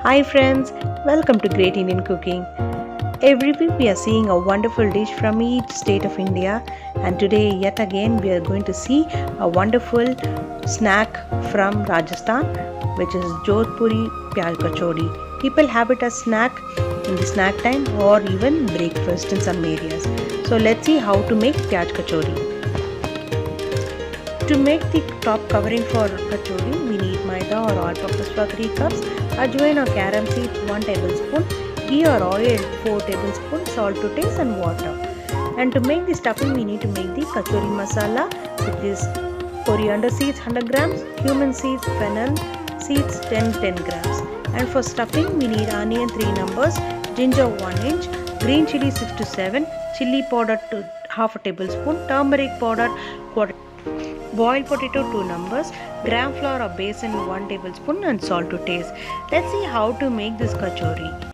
Hi friends, welcome to Great Indian Cooking. Every week we are seeing a wonderful dish from each state of India, and today yet again we are going to see a wonderful snack from Rajasthan, which is Jodhpuri Pyaj Kachori. People have it as snack in the snack time or even breakfast in some areas. So let's see how to make Pyaj Kachori. To make the top covering for kachori, we need maida or all-purpose flour 3 cups, ajwain or carom seeds 1 tablespoon, ghee or oil 4 tablespoons, salt to taste and water. And to make the stuffing, we need to make the kachori masala, which is coriander seeds 100 grams, cumin seeds, fennel seeds 10 grams. And for stuffing, we need onion 3 numbers, ginger 1 inch, green chili 6 to 7, chili powder to half a tablespoon, turmeric powder quarter, boiled potato 2 numbers, gram flour or besan 1 tablespoon and salt to taste. Let's see how to make this kachori.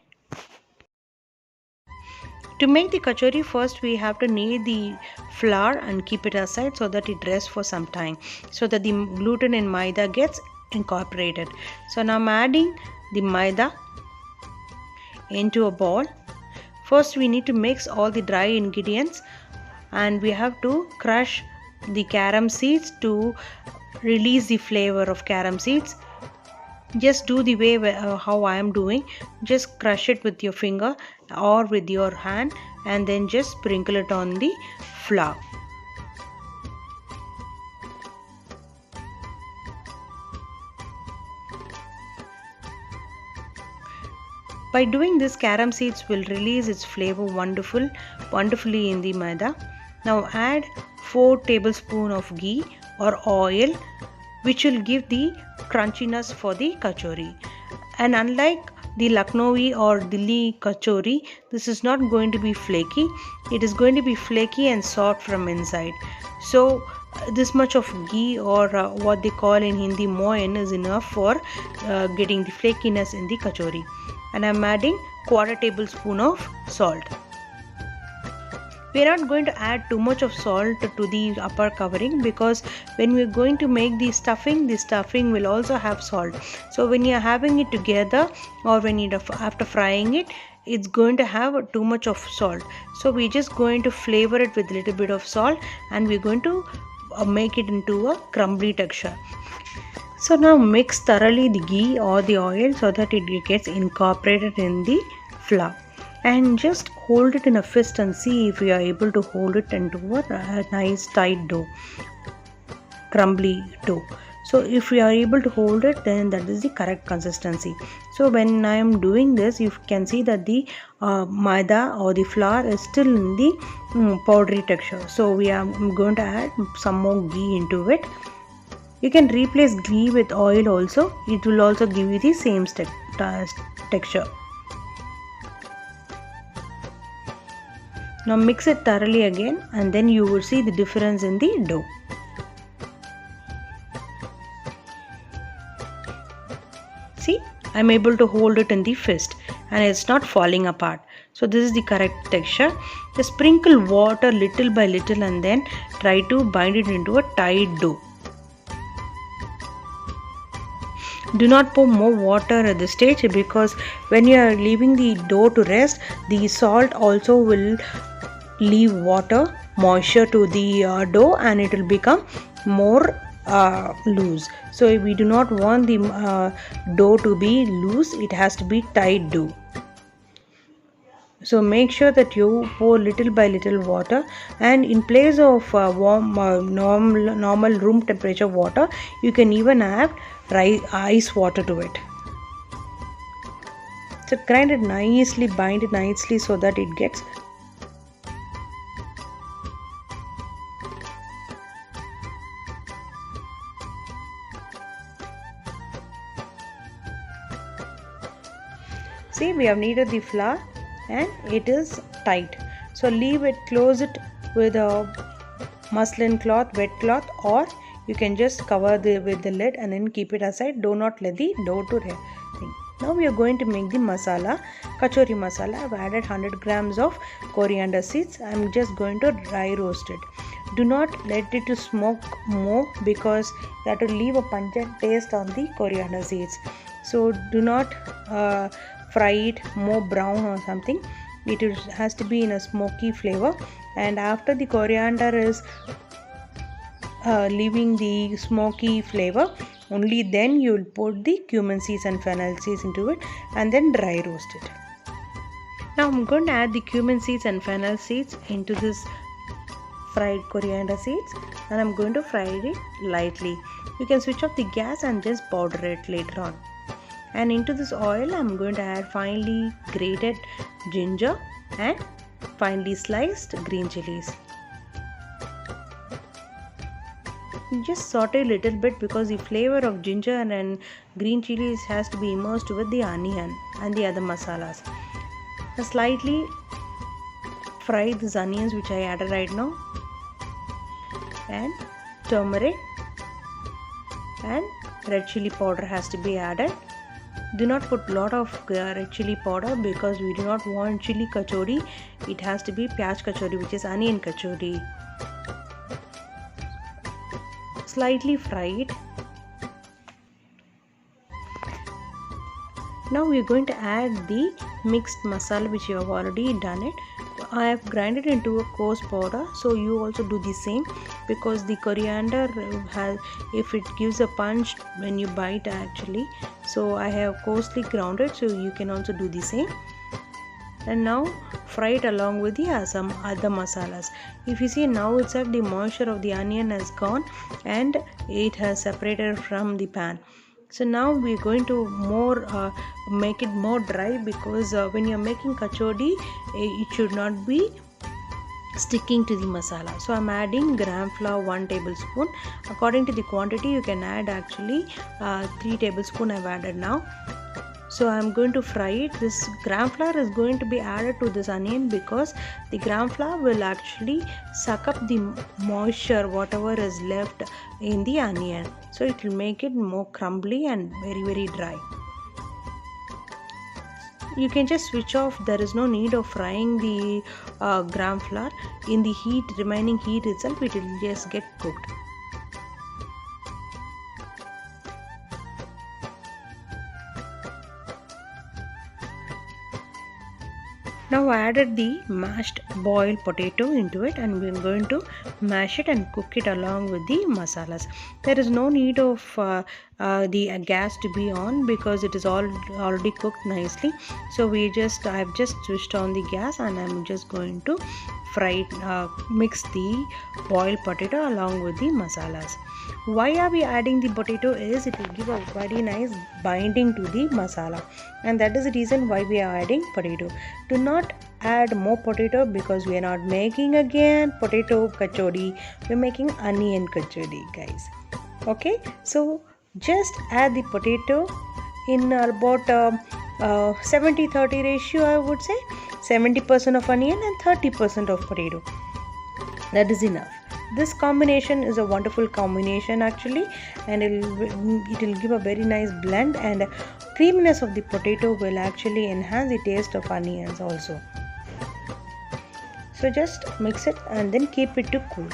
To make the kachori, first we have to knead the flour and keep it aside so that it rests for some time, so that the gluten in maida gets incorporated. So now I'm adding the maida into a bowl. First we need to mix all the dry ingredients, and we have to crush the carom seeds to release the flavor of carom seeds. Just do the way how I am doing. Just crush it with your finger or with your hand and then just sprinkle it on the flour. By doing this, carom seeds will release its flavor wonderfully in the maida. Now add 4 tablespoons of ghee or oil, which will give the crunchiness for the kachori. And unlike the Lucknowi or Delhi kachori, this is not going to be flaky. It is going to be flaky and soft from inside. So this much of ghee or what they call in Hindi moin is enough for getting the flakiness in the kachori. And I am adding quarter tablespoon of salt. We are not going to add too much of salt to the upper covering, because when we are going to make the stuffing will also have salt. So when you are having it together or when you after frying it, it's going to have too much of salt. So we're just going to flavor it with a little bit of salt, and we're going to make it into a crumbly texture. So now mix thoroughly the ghee or the oil so that it gets incorporated in the flour. And just hold it in a fist and see if you are able to hold it into a nice tight dough, crumbly dough. So if you are able to hold it, then that is the correct consistency. So when I am doing this, you can see that the maida or the flour is still in the powdery texture. So I'm going to add some more ghee into it. You can replace ghee with oil also. It will also give you the same texture. Now mix it thoroughly again, and then you will see the difference in the dough. See, I am able to hold it in the fist and it's not falling apart. So this is the correct texture. Just sprinkle water little by little and then try to bind it into a tight dough. Do not pour more water at this stage, because when you are leaving the dough to rest, the salt also will leave moisture to the dough, and it will become more loose. So we do not want the dough to be loose. It has to be tight dough. So make sure that you pour little by little water, and in place of warm normal room temperature water, you can even add ice water to it. So grind it nicely, bind it nicely so that it gets See, we have kneaded the flour and it is tight. So close it with a muslin cloth, wet cloth, or you can just cover with the lid and then keep it aside. Do not let the dough to thing. Now we are going to make the masala, kachori masala. I have added 100 grams of coriander seeds. I am just going to dry roast it. Do not let it to smoke more, because that will leave a pungent taste on the coriander seeds. So do not fry it more brown or something. Has to be in a smoky flavor, and after the coriander is leaving the smoky flavor, only then you will put the cumin seeds and fennel seeds into it and then dry roast it. Now I'm going to add the cumin seeds and fennel seeds into this fried coriander seeds, and I'm going to fry it lightly. You can switch off the gas and just powder it later on. And into this oil I'm going to add finely grated ginger and finely sliced green chilies. Just saute a little bit because the flavor of ginger and green chilies has to be immersed with the onion and the other masalas. Slightly fry these onions which I added right now, and turmeric and red chili powder has to be added. Do not put lot of red chili powder because we do not want chili kachori. It has to be pyaj kachori, which is onion kachori. Slightly fry it. Now we are going to add the mixed masala which you have already done it. I have grinded into a coarse powder, so you also do the same, because the coriander if it gives a punch when you bite actually. So I have coarsely ground it, so you can also do the same. And now fry it along with the some other masalas. If you see, now itself the moisture of the onion has gone and it has separated from the pan. So now we are going to make it more dry, because when you are making kachori, it should not be sticking to the masala. So I'm adding gram flour 1 tablespoon. According to the quantity you can add actually 3 tablespoon I've added now. So I'm going to fry it. This gram flour is going to be added to this onion because the gram flour will actually suck up the moisture whatever is left in the onion. So it will make it more crumbly and very dry. You can just switch off. There is no need of frying the gram flour. In the remaining heat itself, it will just get cooked. Now I added the mashed boiled potato into it, and we are going to mash it and cook it along with the masalas. There is no need of the gas to be on because it is already cooked nicely. So I have just switched on the gas, and I am just going to mix the boiled potato along with the masalas. Why are we adding the potato is it will give a very nice binding to the masala, and that is the reason why we are adding potato. Do not add more potato because we are not making again potato kachori, we are making onion kachori, guys. Okay, so just add the potato in about 70-30 ratio. I would say 70% of onion and 30% of potato. That is enough. This combination is a wonderful combination actually, and it will give a very nice blend, and creaminess of the potato will actually enhance the taste of onions also. So just mix it and then keep it to cool.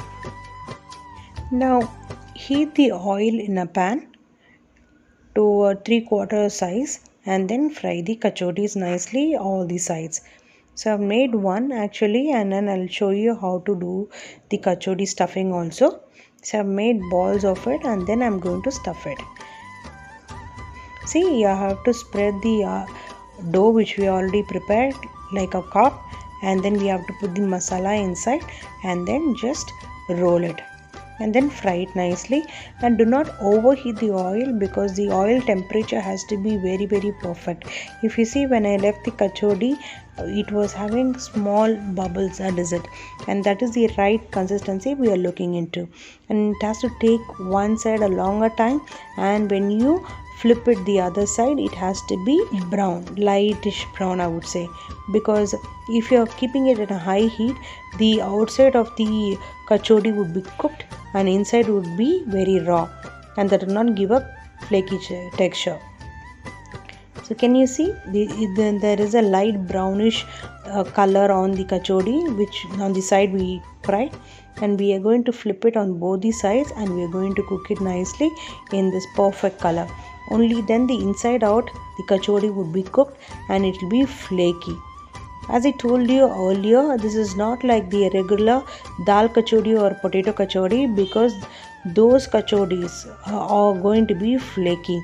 Now heat the oil in a pan to a 3/4 size, and then fry the kachoris nicely all the sides. So I've made one actually, and then I'll show you how to do the kachori stuffing also. So I've made balls of it, and then I'm going to stuff it. See, you have to spread the dough which we already prepared like a cup, and then we have to put the masala inside and then just roll it and then fry it nicely. And do not overheat the oil because the oil temperature has to be very perfect. If you see, when I left the kachori, it was having small bubbles, that is it, and that is the right consistency we are looking into. And it has to take one side a longer time, and when you flip it the other side, it has to be brown, lightish brown I would say, because if you are keeping it at a high heat, the outside of the kachori would be cooked and inside would be very raw, and that will not give a flaky texture. So can you see there is a light brownish color on the kachori, which on the side we fried, and we are going to flip it on both the sides, and we are going to cook it nicely in this perfect color. only then the inside out the kachori would be cooked and it will be flaky. As I told you earlier, this is not like the regular dal kachori or potato kachori, because those kachoris are going to be flaky.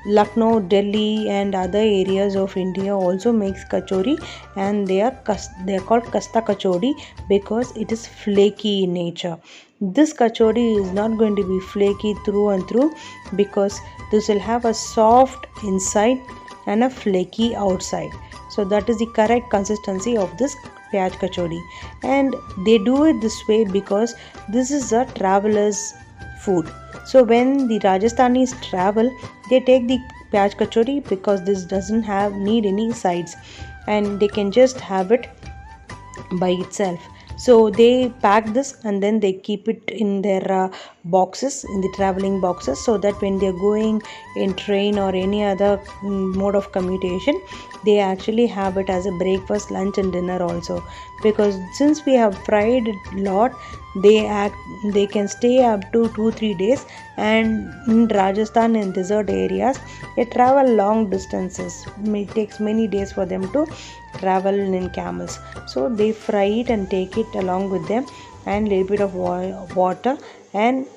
Lucknow, Delhi and other areas of India also makes kachori, and they are called kasta kachori because it is flaky in nature. This kachori is not going to be flaky through and through, because this will have a soft inside and a flaky outside. So that is the correct consistency of this pyaj kachori, and they do it this way because this is a traveler's food. So when the Rajasthanis travel, they take the pyaj kachori because this doesn't need any sides, and they can just have it by itself. So they pack this and then they keep it in their boxes, in the traveling boxes, so that when they're going in train or any other mode of commutation, they actually have it as a breakfast, lunch and dinner also. Because since we have fried it a lot, they can stay up to 2-3 days. And in Rajasthan and desert areas, they travel long distances. It takes many days for them to travel in camels, so they fry it and take it along with them, and little bit of water. And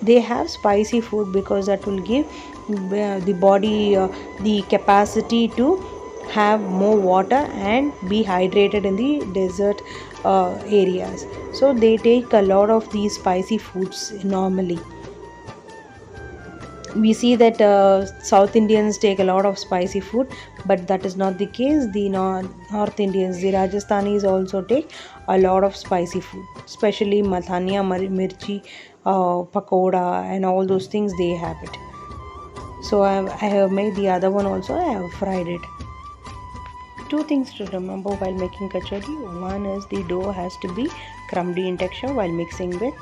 they have spicy food because that will give the body the capacity to have more water and be hydrated in the desert areas. So they take a lot of these spicy foods normally. We see that South Indians take a lot of spicy food, but that is not the case. The North Indians, the Rajasthanis also take a lot of spicy food, especially mathania, mirchi, pakoda and all those things, they have it. So I have made the other one also, I have fried it. Two things to remember while making kachori. One is the dough has to be crumbly in texture while mixing with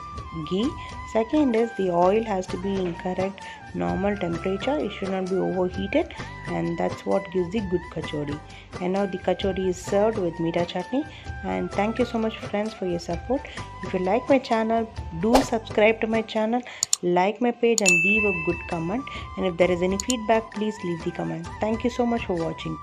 ghee. Second is the oil has to be in correct normal temperature. It should not be overheated, and that's what gives the good kachori. And now the kachori is served with meeta chutney. And thank you so much friends for your support. If you like my channel, do subscribe to my channel, like my page and leave a good comment. And if there is any feedback, please leave the comment. Thank you so much for watching.